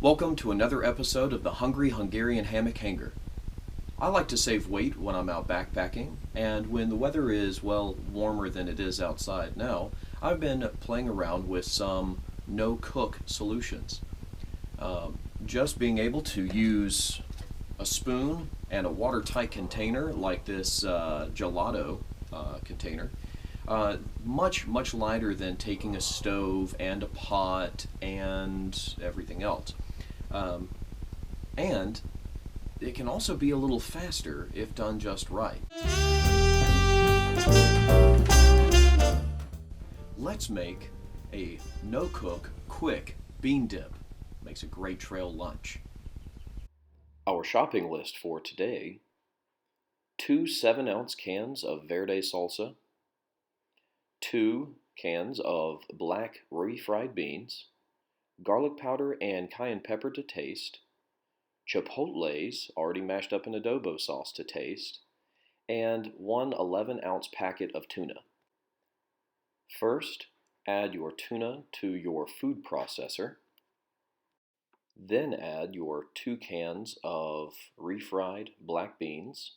Welcome to another episode of the Hungry Hungarian Hammock Hanger. I like to save weight when I'm out backpacking, and when the weather is, well, warmer than it is outside now, I've been playing around with some no-cook solutions. Just being able to use a spoon and a watertight container like this gelato container, much lighter than taking a stove and a pot and everything else. And it can also be a little faster if done just right. Let's make a no-cook, quick bean dip. Makes a great trail lunch. Our shopping list for today: 2 7-ounce cans of verde salsa, 2 cans of black refried beans, garlic powder and cayenne pepper to taste, chipotles already mashed up in adobo sauce to taste, and 1 11-ounce packet of tuna. First, add your tuna to your food processor. Then add your 2 cans of refried black beans.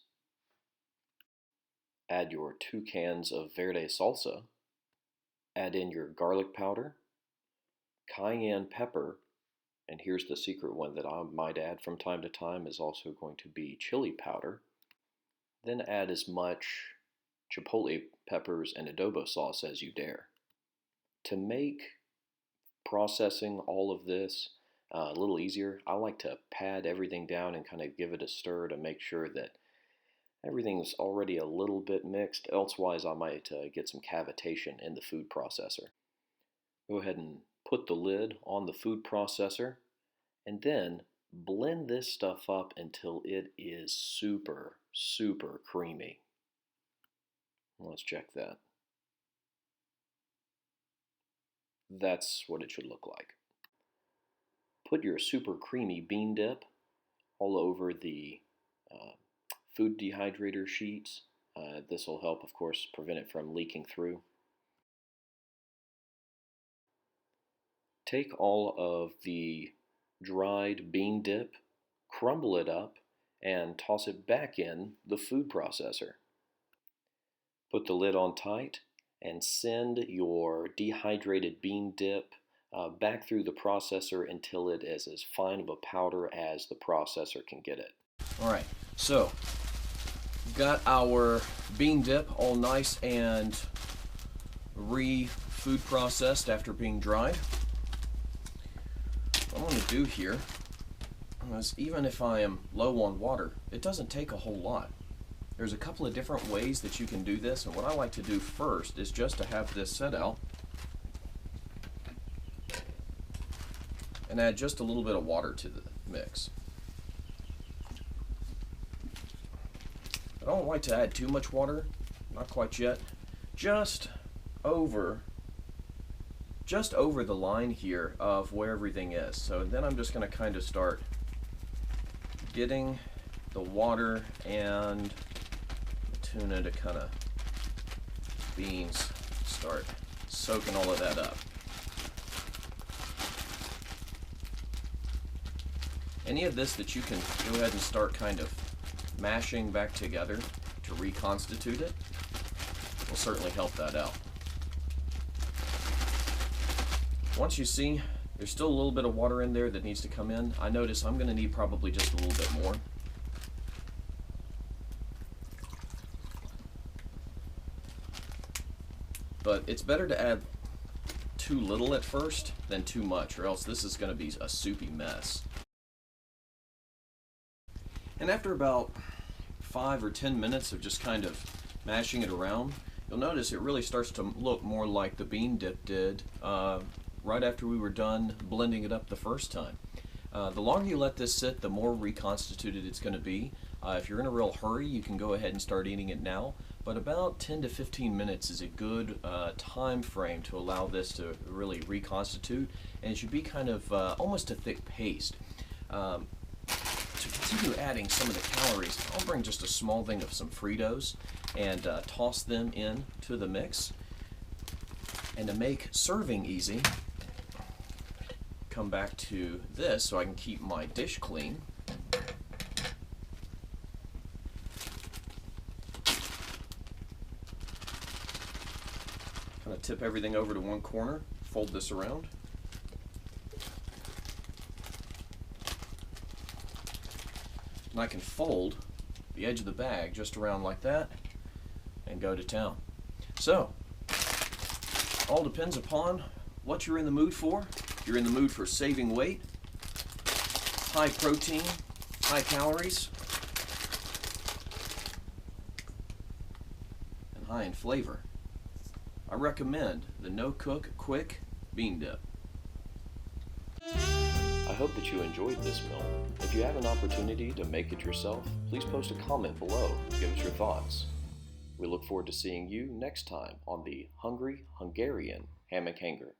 Add your 2 cans of verde salsa. Add in your garlic powder, cayenne pepper, and here's the secret one that I might add from time to time is also going to be chili powder. Then add as much chipotle peppers and adobo sauce as you dare. To make processing all of this a little easier, I like to pad everything down and kind of give it a stir to make sure that everything's already a little bit mixed. Elsewise, I might get some cavitation in the food processor. Go ahead and put the lid on the food processor and then blend this stuff up until it is super creamy. Let's check that. That's what it should look like. Put your super creamy bean dip all over the food dehydrator sheets. This will help, of course, prevent it from leaking through. Take all of the dried bean dip, crumble it up, and toss it back in the food processor. Put the lid on tight and send your dehydrated bean dip back through the processor until it is as fine of a powder as the processor can get it. Alright, so we've got our bean dip all nice and food processed after being dried. What I'm going to do here is, even if I am low on water, it doesn't take a whole lot. There's a couple of different ways that you can do this, and what I like to do first is just to have this set out and add just a little bit of water to the mix. I don't like to add too much water, not quite yet, just over the line here of where everything is. So then I'm just going to kind of start getting the water and the tuna to kind of, beans, start soaking all of that up. Any of this that you can go ahead and start kind of mashing back together to reconstitute it will certainly help that out. Once you see there's still a little bit of water in there that needs to come in, I notice I'm going to need probably just a little bit more. But it's better to add too little at first than too much, or else this is going to be a soupy mess. And after about 5 or 10 minutes of just kind of mashing it around, you'll notice it really starts to look more like the bean dip did right after we were done blending it up the first time. The longer you let this sit, the more reconstituted it's going to be. If you're in a real hurry, you can go ahead and start eating it now, but about 10 to 15 minutes is a good time frame to allow this to really reconstitute, and it should be kind of almost a thick paste. To continue adding some of the calories, I'll bring just a small thing of some Fritos and toss them into the mix. And to make serving easy, come back to this so I can keep my dish clean. Kind of tip everything over to one corner, fold this around. And I can fold the edge of the bag just around like that and go to town. So, all depends upon what you're in the mood for. If you're in the mood for saving weight, high protein, high calories, and high in flavor, I recommend the No Cook Quick Bean Dip. I hope that you enjoyed this meal. If you have an opportunity to make it yourself, please post a comment below and give us your thoughts. We look forward to seeing you next time on the Hungry Hungarian Hammock Hanger.